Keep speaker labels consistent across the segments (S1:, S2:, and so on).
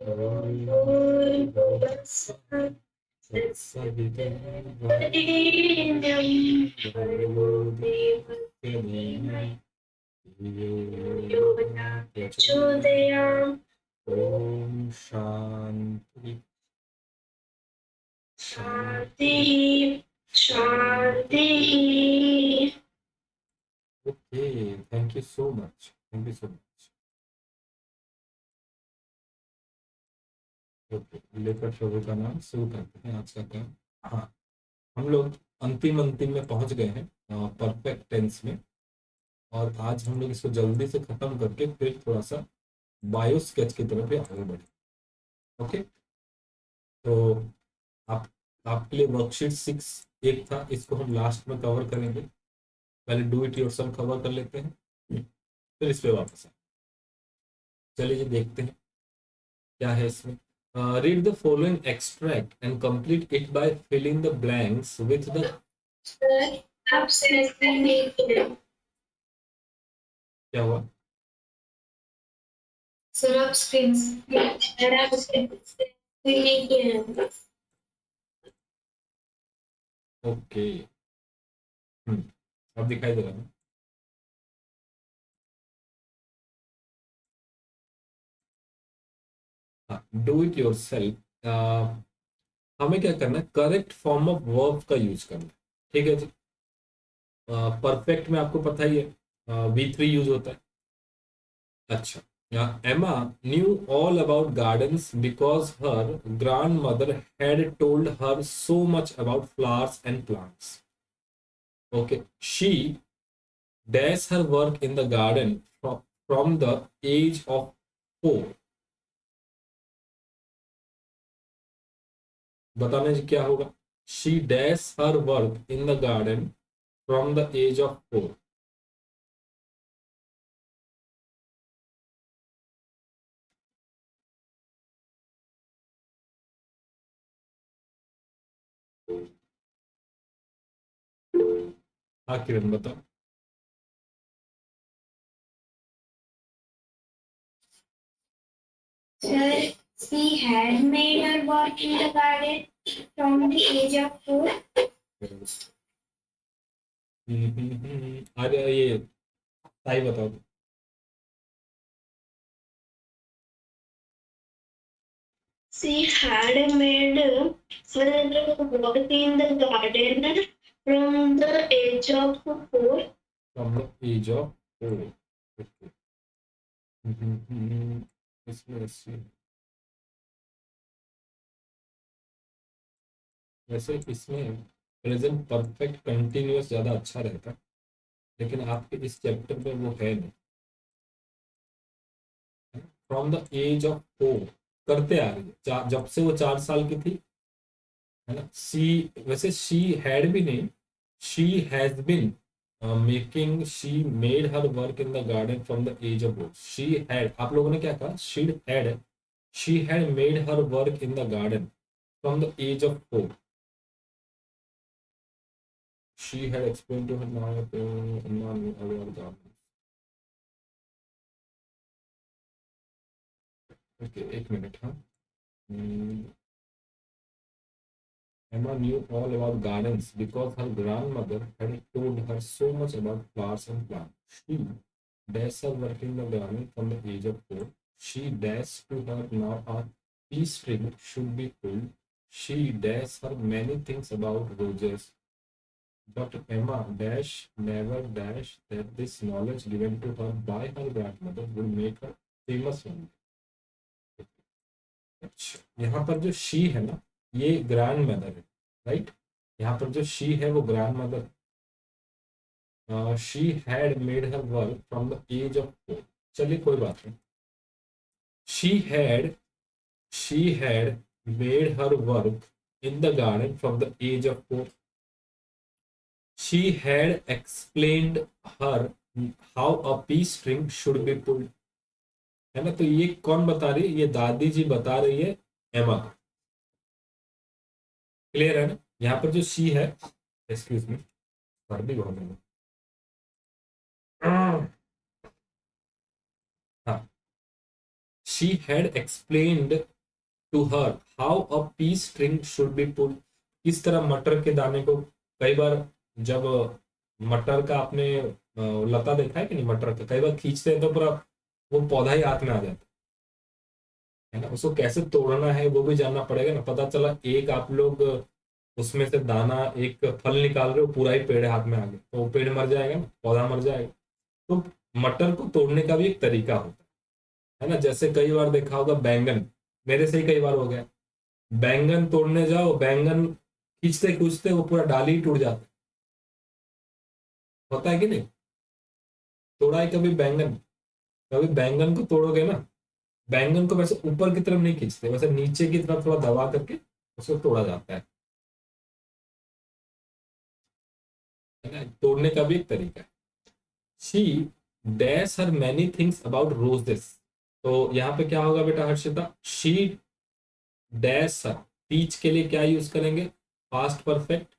S1: भूर्भुवस्सुः तत्सवितुर्वरेण्यं भर्गो देवस्य धीमहि धियो यो न प्रचोदयात्। ओम शांति शांति शांति। Okay, thank you so much, thank you so much. Okay, लेकर प्रभु का नाम शुरू करते हैं आज का काम। हाँ, हम लोग अंतिम अंतिम में पहुंच गए हैं परफेक्ट टेंस में, और आज हम लोग इसको जल्दी से खत्म करके फिर थोड़ा सा बायो स्केच की तरफ भी आगे बढ़े। ओके, तो आप आपके लिए वर्कशीट 6 एक था, इसको हम लास्ट में कवर करेंगे। पहले डू इट योरसेल्फ कवर कर लेते हैं, फिर इस पे वापस आए। चलिए जी, देखते हैं क्या है इसमें। Read the following extract and complete it by filling the blanks with the. क्या हुआ? Syrup screens. ओके, अब दिखाई दे रहा है। हाँ, डू इट योरसेल्फ। हमें क्या करना है, करेक्ट फॉर्म ऑफ वर्ब का यूज करना है। ठीक है जी। परफेक्ट में आपको पता ही है V3 यूज होता है। अच्छा, Emma knew all about gardens because her grandmother had told her so much about flowers and plants. Okay, she does her work in the garden from the age of 4. बताने जी क्या होगा? She does her work in the garden from the age of 4. हाँ किरण बताओ। Sir, she had made her work in the garden from the age of 4. अरे ये सही बताओ। She had made her work in the garden from the age of 4. From the age of 4. Okay. इसमें वैसे इसमें present perfect continuous ज़्यादा अच्छा रहता, लेकिन आपके इस चैप्टर में वो है नहीं। फ्रॉम द एज ऑफ 4 करते आ रही है जब से वो 4 साल की थी, है ना। सी, वैसे शी हैड भी नहीं, she has been making, she made her work in the garden from the age of 4। She had, आप लोगों ने क्या कहा? She had made her work in the garden from the age of 4। She had explained to her now about garden. Okay, एक minute. हाँ, Emma knew all about gardens because her grandmother had told her so much about flowers and plants. She does her work in the garden from the age of 4. She does to her now a pea string should be pulled. She does her many things about roses. But Emma dash never dash that this knowledge given to her by her grandmother would make her famous one. अच्छा, यहाँ पर जो she है ना, ये grand mother है, right. यहाँ पर जो शी है वो grandmother. She had made her work from the age of 4। चलिए कोई बात नहीं। She had she had made her work in the garden from the age of 4। She had explained her how a piece string should be pulled, है ना। तो ये कौन बता रही है? ये दादी जी बता रही है एमा को। क्लियर है ना? यहाँ पर जो शी है, एक्सक्यूज मी, सर्दी बहुत है। हाँ, she had explained to her how a piece string should be pulled, किस तरह मटर के दाने को, कई बार जब मटर का आपने लता देखा है कि नहीं, मटर का कई बार खींचते हैं तो पूरा वो पौधा ही हाथ में आ जाता है ना, उसको कैसे तोड़ना है वो भी जानना पड़ेगा ना। पता चला एक आप लोग उसमें से दाना एक फल निकाल रहे हो, पूरा ही पेड़ हाथ में आ गया, तो वो पेड़ मर जाएगा ना, पौधा मर जाएगा। तो मटर को तोड़ने का भी एक तरीका होता है ना। जैसे कई बार देखा होगा बैंगन, मेरे से ही कई बार हो गया, बैंगन तोड़ने जाओ, बैंगन खींचते खींचते वो पूरा डाली ही टूट जाता है, होता है कि नहीं। तोड़ा है कभी बैंगन, कभी बैंगन को तोड़ोगे ना, बैंगन को वैसे ऊपर की तरफ नहीं खींचते, वैसे नीचे की तरफ थोड़ा दबा करके उसको तोड़ा जाता है ना। तोड़ने का भी एक तरीका है। She dash her many things about roses, तो यहाँ पे क्या होगा बेटा Harshita, she dash her, teach के लिए क्या यूज करेंगे, पास्ट परफेक्ट।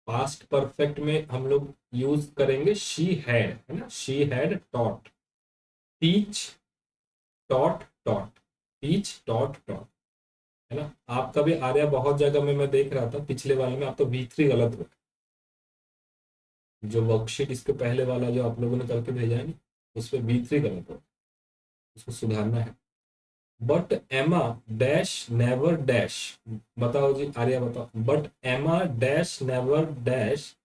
S1: पास्ट परफेक्ट में हम लोग यूज करेंगे शी हैड, है ना, she had taught, teach, taught taught, teach taught taught, है ना। आपका भी आ रहा है बहुत जगह में, मैं देख रहा था पिछले वाले में, आप तो V3 गलत हो, जो वर्कशीट इसके पहले वाला जो आप लोगों ने करके भेजा है ना, उस पर V3 गलत हो, उसको सुधारना है। बट एमा डैश नेवर डैश, बताओ जी आर्या बताओ, बट एमा डैश नेवर डैश।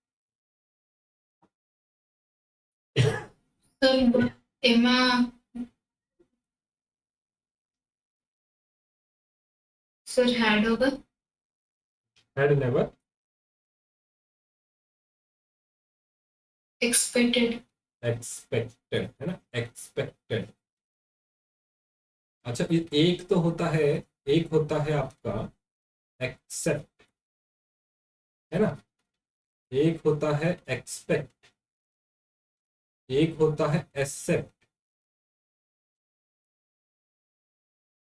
S2: सर एमा सर हैड होगा।
S1: Had never
S2: expected.
S1: एक्सपेक्टेड, है ना, एक्सपेक्टेड। अच्छा एक तो होता है, एक होता है आपका एक्सेप्ट, है ना, एक होता है एक्सपेक्ट, एक होता है एक्सेप्ट,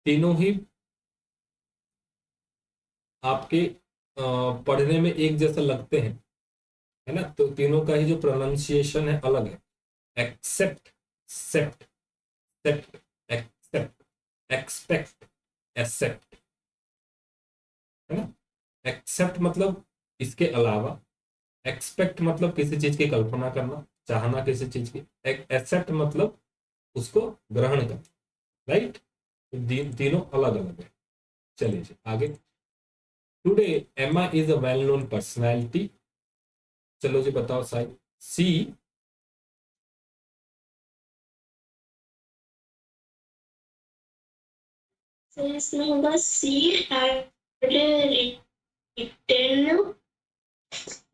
S1: तीनों ही आपके पढ़ने में एक जैसा लगते हैं, है ना, तो तीनों का ही जो प्रोनाउंसिएशन है अलग है। एक्सेप्ट, सेप्ट, सेप्ट, एक्सेप्ट, एक्सपेक्ट, एक्सेप्ट, है ना। एक्सेप्ट मतलब इसके अलावा, एक्सपेक्ट मतलब किसी चीज की कल्पना करना, चाहना किसी चीज की, एक्सेप्ट मतलब उसको ग्रहण करना, राइट। तीनों अलग अलग है। चलिए जी आगे। Today Emma is a well known personality, चलो जी बताओ साइड। सी,
S2: सर इसमें होगा she had written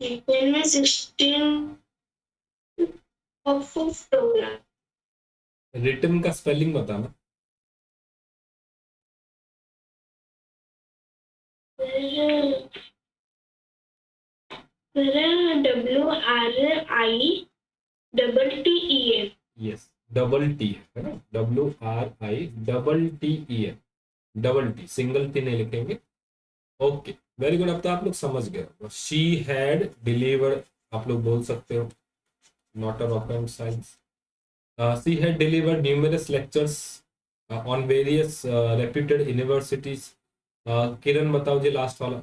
S2: written 16 of programme.
S1: Return का स्पेलिंग बताना।
S2: WRITTEN।
S1: यस, डबल टी है ना, WRITTEN, double T, single T नहीं लिखेंगे। ओके, वेरी गुड, अब तो आप लोग समझ गए। शी हैड डिलीवर्ड, आप लोग बोल सकते हो, not a rocket science. She had delivered numerous lectures on various reputed universities. Kiran बताओ जी लास्ट वाला।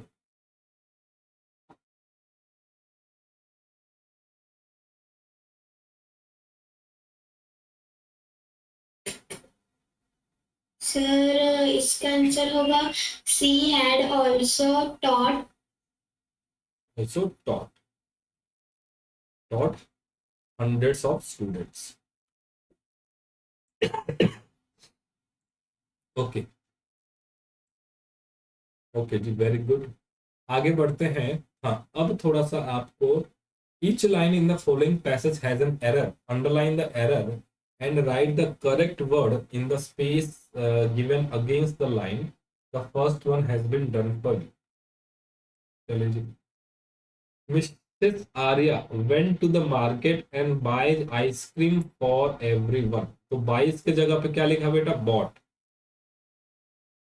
S2: सर इसका आंसर होगा she had also taught.
S1: Also taught hundreds of students. Okay, okay जी, वेरी गुड। आगे बढ़ते हैं। हाँ, अब थोड़ा सा आपको, each line in the following passage has an error, underline the error and write the correct word in the space given against the line. The first one has been done for you, चलिए जी। Mrs. Arya went to the market and buys ice cream for everyone, तो 22 की जगह पे क्या लिखा बेटा, bot.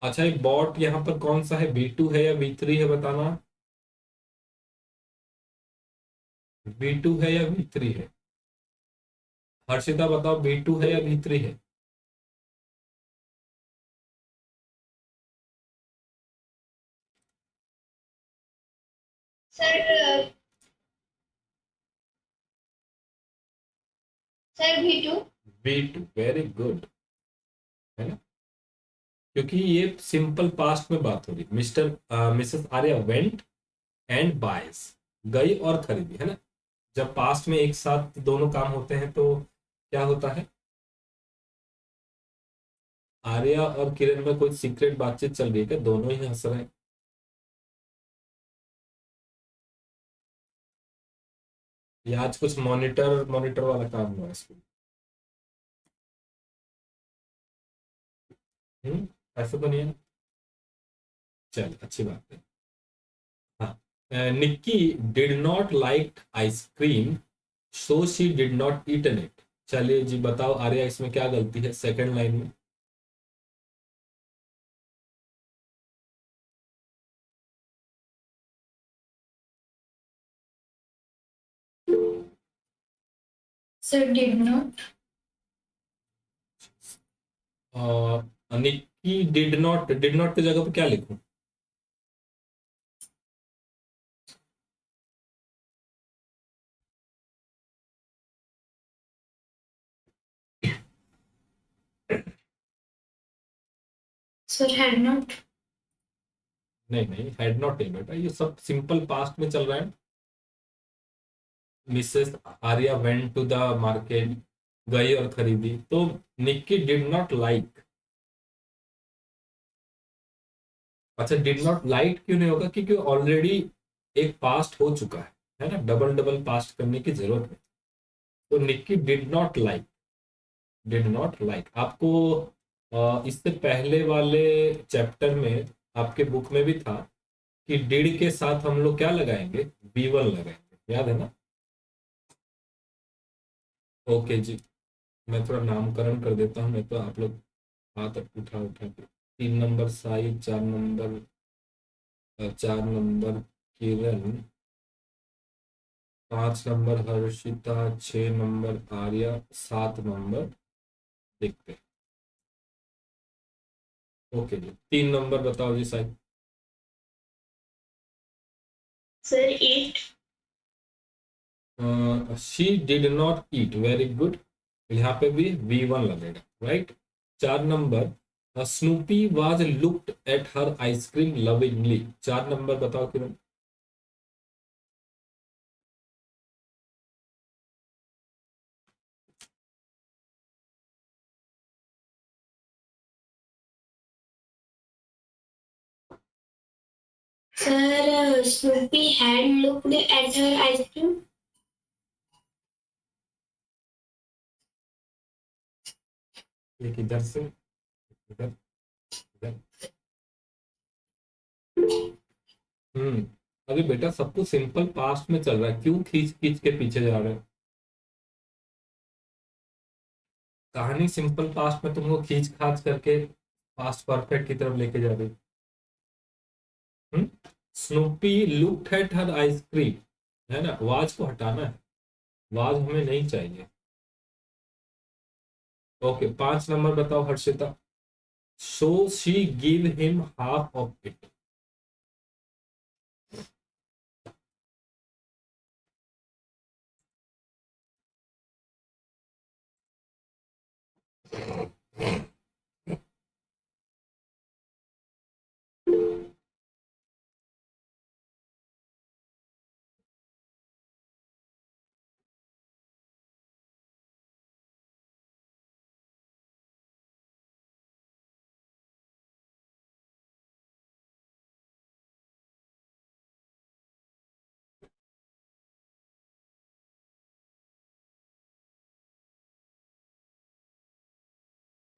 S1: अच्छा ये बॉट यहाँ पर कौन सा है, B2 है या B3 है बताना। V2 है या V3 है? हर्षिता बताओ, V2 है या V3 है?
S2: Sir sir V2।
S1: V2, very good, है ना? क्योंकि ये सिंपल पास्ट में बात हो रही, mister Mrs Arya went and बायस, गई और खरीदी, है ना? जब पास्ट में एक साथ दोनों काम होते हैं तो क्या होता है? आर्या और किरण में कोई सीक्रेट बातचीत चल रही है क्या? दोनों ही हंस रहे हैं। ये आज कुछ मॉनिटर मॉनिटर वाला काम हुआ है इसको। ऐसा तो नहीं है ना? चल, अच्छी बात है। हाँ, Nikki did not like ice cream, so she did not eaten it. चलिए जी, बताओ आर्या, इसमें क्या गलती है सेकंड लाइन में?
S2: Sir did not.
S1: Nikki did not की जगह पे क्या लिखूं?
S2: Sir had not.
S1: नहीं नहीं, हैड नॉट नहीं बेटा, ये सब सिंपल पास्ट में चल रहा है। Mrs Arya went to the market, गई और खरीदी, तो निक्की डिड नॉट लाइक। अच्छा, डिड नॉट लाइक क्यों नहीं होगा? क्योंकि ऑलरेडी एक पास्ट हो चुका है ना? डबल डबल पास्ट करने की जरूरत है। तो Nikki did not like, did not like आपको इससे पहले वाले चैप्टर में आपके बुक में भी था कि डिड के साथ हम लोग क्या लगाएंगे? V1 लगाएंगे, याद है ना? ओके जी, मैं थोड़ा नामकरण कर देता हूँ, नहीं तो आप लोग हाथ उठा उठा के। 3 number Sai, 4 number 4 number Kiran, 5 number Harshita, 6 number Arya, 7 number देखते हैं। ओके जी, 3 नंबर बताओ जी Sai.
S2: Sir 8।
S1: She did not eat, very good, यहाँ पे भी V1 लगेगा, right? 4 number, Snoopy was looked at her ice cream lovingly. 4 number बताओ Kiran.
S2: Sir Snoopy had looked at her ice cream.
S1: एक इधर से, इधर, इधर। अरे बेटा, सब कुछ सिंपल पास्ट में चल रहा है, क्यों खींच खींच के पीछे जा रहे हो? कहानी सिंपल पास्ट में तुमको खींच खाच करके पास्ट परफेक्ट की तरफ लेके जा रही। Snoopy looked at her ice cream, है ना? वाज को हटाना है, वाज हमें नहीं चाहिए। ओके, 5 नंबर बताओ Harshita. So she give him half of it.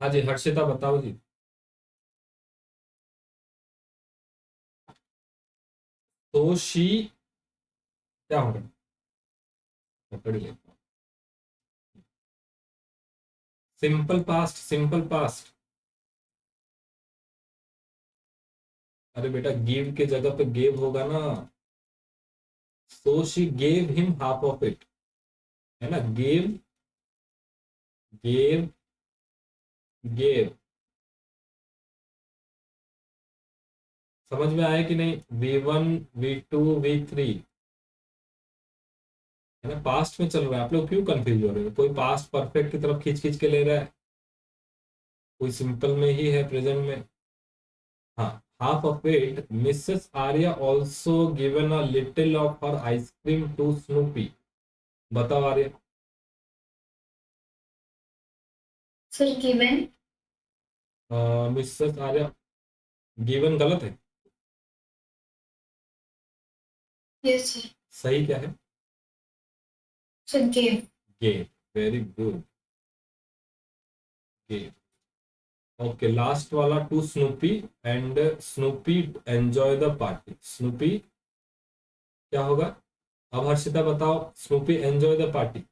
S1: हाँ जी, हर्षिता बताओ जी। तो शी क्या होगा? पकड़ ले। Simple past, simple past. अरे बेटा, गिव के जगह पे गेव होगा ना। So she gave him half of it, है ना, गेव गेव गेव, समझ में आया कि नहीं? V1 V2 V3, है ना, पास्ट में चल रहा है। आप लोग क्यों कंफ्यूज हो रहे हो? कोई पास्ट परफेक्ट की तरफ खींच खींच के ले रहा है, कोई सिंपल में ही है, प्रेजेंट में। हाँ, half of it, Mrs. Arya also given a little of her ice cream to Snoopy. बताओ Arya.
S2: Sir given.
S1: Mrs Arya, given गलत है,
S2: यस सर।
S1: सही क्या है?
S2: Sir give.
S1: Gave, very good, gave. Okay, last वाला to Snoopy, and Snoopy enjoy the party. Snoopy क्या होगा? अब हर्षिता बताओ, Snoopy enjoy the party,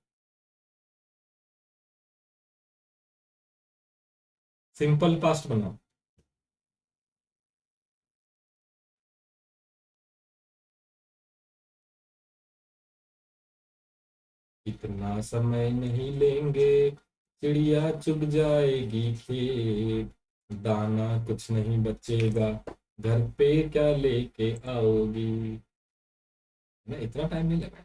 S1: simple past बनाओ। इतना समय नहीं लेंगे, चिड़िया चुग जाएगी खेत, दाना कुछ नहीं बचेगा, घर पे क्या लेके आओगी, ना, इतना टाइम नहीं लगा।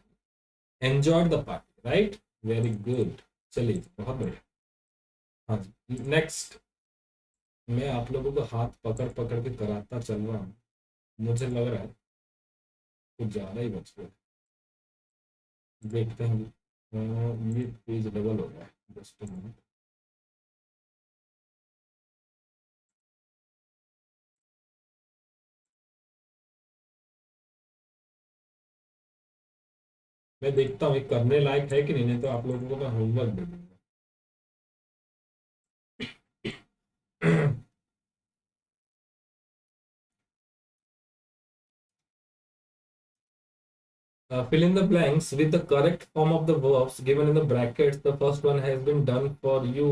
S1: Enjoy the party, right, very good. चलिए, बहुत बढ़िया। हाँ जी, नेक्स्ट। मैं आप लोगों को हाथ पकड़ पकड़ के कराता चल रहा हूँ, मुझे लग रहा है कुछ ज्यादा ही बच गया। देखते हैं। ये पेज डबल हो गया है, जस्ट मिनट। मैं देखता हूँ ये करने लायक है कि नहीं, नहीं तो आप लोगों को मैं होमवर्क दे दूंगा। Fill in the blanks with the correct form of the verbs given in the brackets. The first one has been done for you.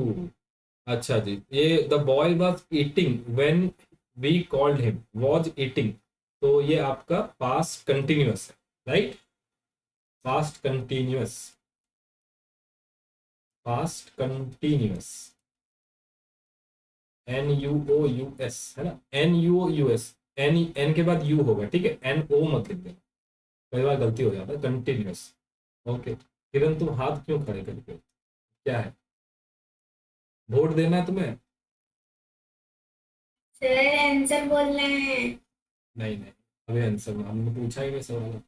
S1: अच्छा जी, ये the boy was eating when we called him, was eating, तो ये आपका past continuous है, right? past continuous, past continuous, NUOUS, है ना, NUOUS, N के बाद U होगा, ठीक है, NO मत लिख देना, कई बार गलती हो जाता है। कंटिन्यूस। ओके, किरण तुम हाथ क्यों खड़े करके हो? क्या है, वोट देना है तुम्हें?
S2: सर आंसर बोलना है।
S1: नहीं नहीं, अभी आंसर हमने पूछा ही नहीं सवाल।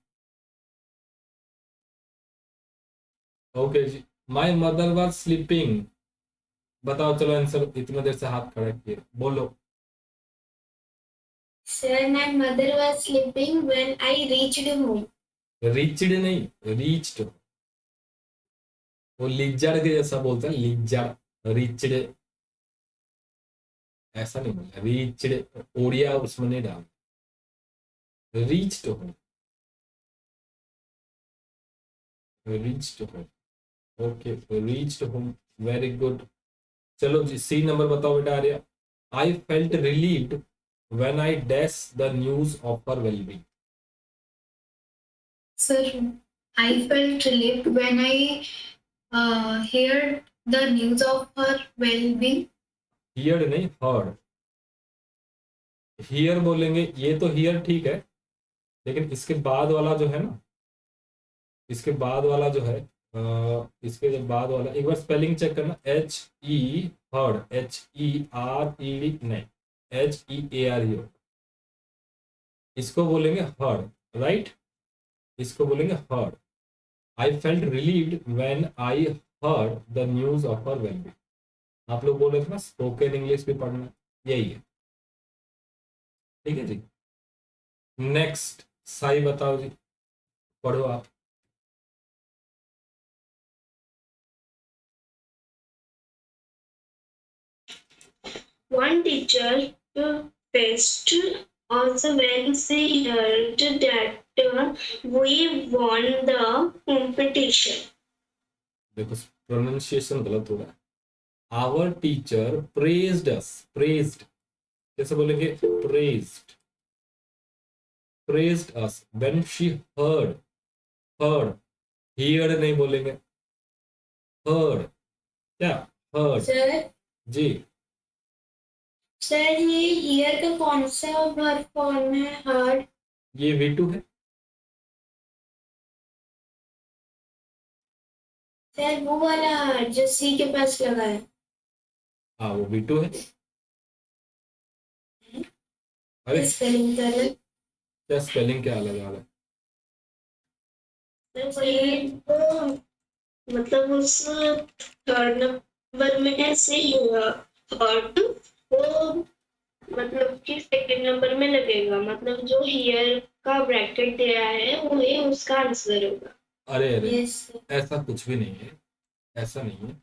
S1: ओके जी, माई मदर वाज स्लीपिंग, बताओ, चलो आंसर, इतना देर से हाथ खड़ा किए, बोलो।
S2: Sir my mother was sleeping when I reached home.
S1: Reached नहीं, रीच्ड, वो लिजड़ के जैसा बोलते हैं, लिजड़, रीच्ड ऐसा नहीं बोलता, रीच्ड, ओडिया उसमें नहीं डाल, रीच्ड हो, रीच्ड हो। Okay, reached home, very good. चलो जी, सी नंबर बताओ बेटा Arya. I felt relieved when I dash the news of her wellbeing.
S2: Sir I felt relieved when I heard the news of her well-being.
S1: Here नहीं, heard, here बोलेंगे, ये तो here ठीक है, लेकिन इसके बाद वाला जो है ना, इसके बाद वाला जो है, इसके जब बाद वाला, एक बार स्पेलिंग चेक करना, HE, हर्ड, HERED नहीं, HEAR ही हो, इसको बोलेंगे हर्ड, राइट, इसको बोलेंगे heard. I felt relieved when I heard the news of her wellbeing. आप लोग बोल रहे थे ना स्पोकन इंग्लिश भी पढ़ना, यही है, ठीक है जी। नेक्स्ट, साई बताओ जी, पढ़ो आप।
S2: One teacher faced also when she heard that we won the competition.
S1: देखो, प्रोनाउंसिएशन गलत हो रहा है। Our teacher praised us, praised कैसे बोलेंगे? Praised, praised us when she heard, heard, heard नहीं बोलेंगे, हर्ड, क्या हर्ड
S2: सर
S1: जी।
S2: सर ये ईयर का कौन सा वर्ब फॉर्म है? हार्ड।
S1: ये V2 है।
S2: सर वो वाला हार्ड जो सी के पास लगा है।
S1: हाँ वो V2 है। अरे
S2: स्पेलिंग का अलग।
S1: क्या स्पेलिंग क्या अलग आ रहा है?
S2: मतलब उस थर्ड नंबर में ऐसे ही होगा हर्ट, वो मतलब कि सेकंड नंबर में लगेगा, मतलब जो हियर का ब्रैकेट दिया है वो ही उसका आंसर होगा।
S1: अरे अरे
S2: यस।
S1: ऐसा कुछ भी नहीं है, ऐसा नहीं है,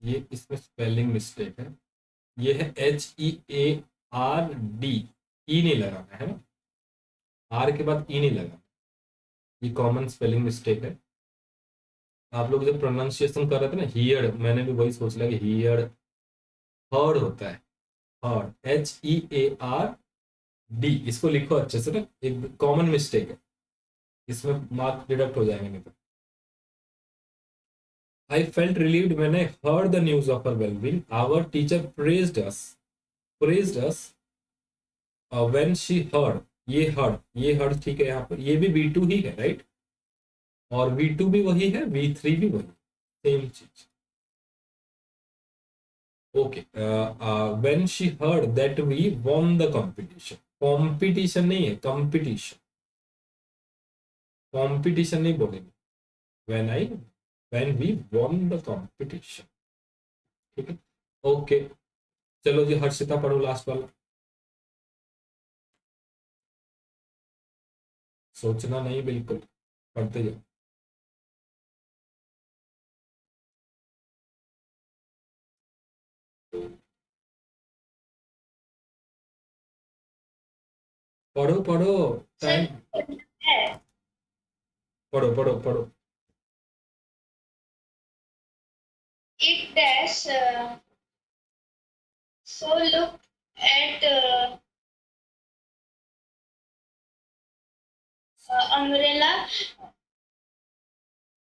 S1: ये इसमें स्पेलिंग मिस्टेक है। ये है HEARD, ई नहीं लगाना है ना, आर के बाद ई नहीं लगाना, ये कॉमन स्पेलिंग मिस्टेक है। आप लोग जब प्रोनाउंसिएशन कर रहे थे ना हियर्ड, मैंने भी वही सोच लिया कि हियर्ड, हर्ड होता है, हर्ड HEARD, इसको लिखो अच्छे से ना, एक कॉमन मिस्टेक है, इसमें मार्क डिडक्ट हो जाएंगे नहीं तो। I felt relieved when I heard the news of her well-being. Our teacher praised us when she heard. ये heard ठीक है, यहाँ पर ये भी V2 ही है, राइट? और V2 भी वही है, V3 भी वही, सेम चीज। Okay, when she heard that we won the competition, competition नहीं है, कंपटीशन, कंपटीशन नहीं बोलेंगे, when we won the competition, ठीक है। ओके, चलो जी हर्षिता पढ़ो लास्ट वाला। सोचना नहीं, बिल्कुल पढ़ते जाओ। पढ़ो पढ़ो, टाइम, पढ़ो पढ़ो पढ़ो।
S2: It dash so look at umbrella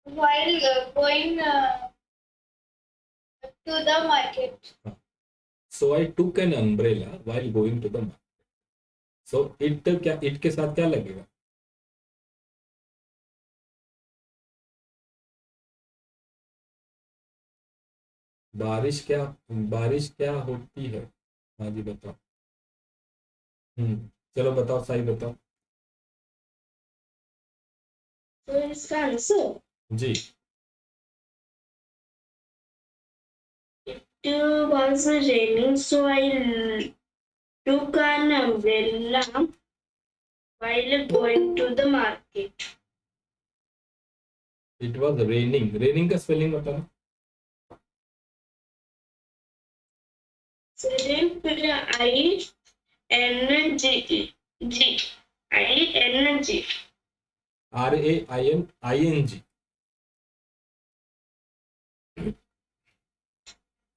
S2: while going to the market.
S1: So I took an umbrella while going to the market. So it क्या, it के साथ क्या लगेगा? बारिश क्या होती है? हाँ जी बताओ। चलो बताओ, सही बताओ
S2: तो इसका आंसर
S1: जी।
S2: it was raining, so I took an umbrella while going to the market.
S1: It was raining, raining का स्पेलिंग बताना।
S2: सिर्फ ING ING
S1: RAINING,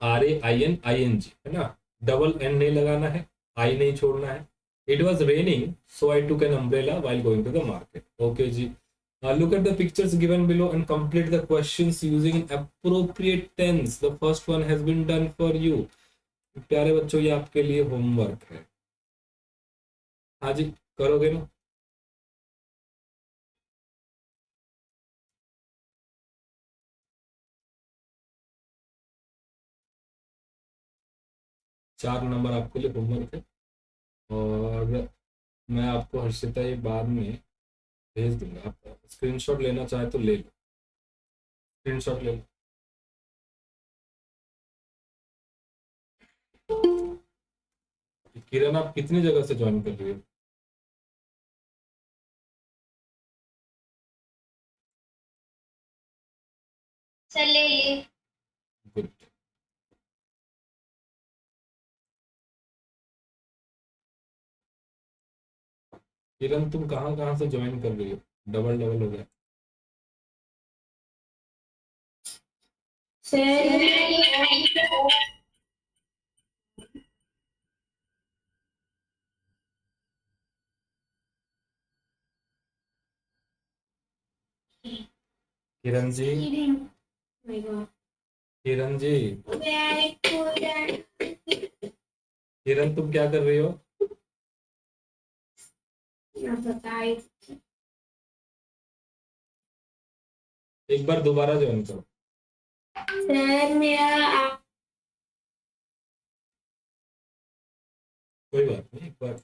S1: RAINING है ना, डबल एन नहीं लगाना है, आई नहीं छोड़ना है। It was raining so I took an umbrella while going to the market. Okay जी, look at the pictures given below and complete the questions using an appropriate tense. The first one has been done for you. प्यारे बच्चों ये आपके लिए homework है। हाँ जी, करोगे ना? चार नंबर आपके लिए होमवर्क है, और मैं आपको हर्षिता ये बाद में भेज दूंगा, आप स्क्रीनशॉट लेना चाहे तो ले लो, स्क्रीनशॉट ले लो। किरण आप कितनी जगह से ज्वाइन कर रही हो?
S2: चले
S1: गुड। किरण तुम कहाँ कहाँ से ज्वाइन कर रही हो? डबल डबल हो गया। किरण जी, किरण जी, किरण तुम क्या कर रही हो? एक बार दोबारा ज्वाइन करो।
S2: सर मेरा
S1: कोई बात नहीं, एक बार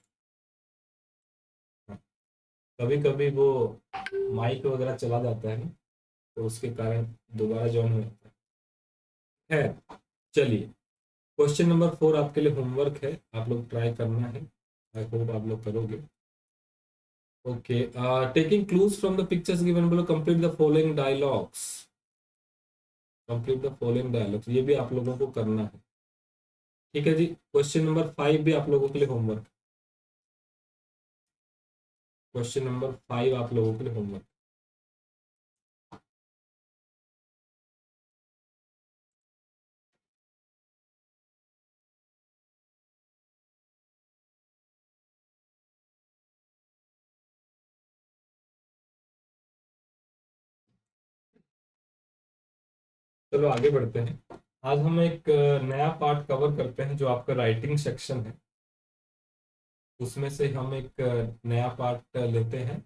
S1: कभी कभी वो माइक वगैरह चला जाता है ना, तो उसके कारण दोबारा ज्वाइन हो जाता है। चलिए, क्वेश्चन नंबर 4 आपके लिए होमवर्क है, आप लोग ट्राई करना है, आई होप आप लोग करोगे। Okay, taking clues from the pictures given below, complete the following dialogues. Complete the following dialogues, ये भी आप लोगों को करना है। ठीक है जी, क्वेश्चन नंबर 5 भी आप लोगों के लिए होमवर्क। क्वेश्चन नंबर 5 आप लोगों के लिए होमवर्क। चलो आगे बढ़ते हैं। आज हम एक नया पार्ट कवर करते हैं जो आपका राइटिंग सेक्शन है। उसमें से हम एक नया पार्ट लेते हैं,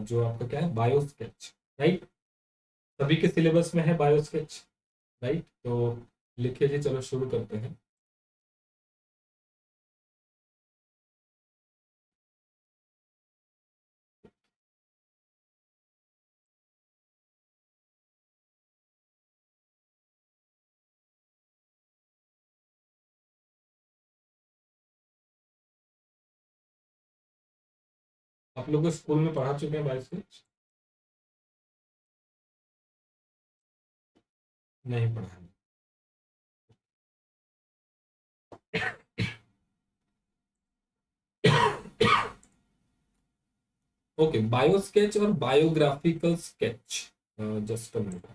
S1: जो आपका क्या है, बायो स्केच। राइट, सभी के सिलेबस में है बायो स्केच। राइट, तो लिखिए जी, चलो शुरू करते हैं। आप लोग स्कूल में पढ़ा चुके हैं बायो स्केच? नहीं पढ़ा है। ओके, बायो स्केच और biographical sketch, just a minute.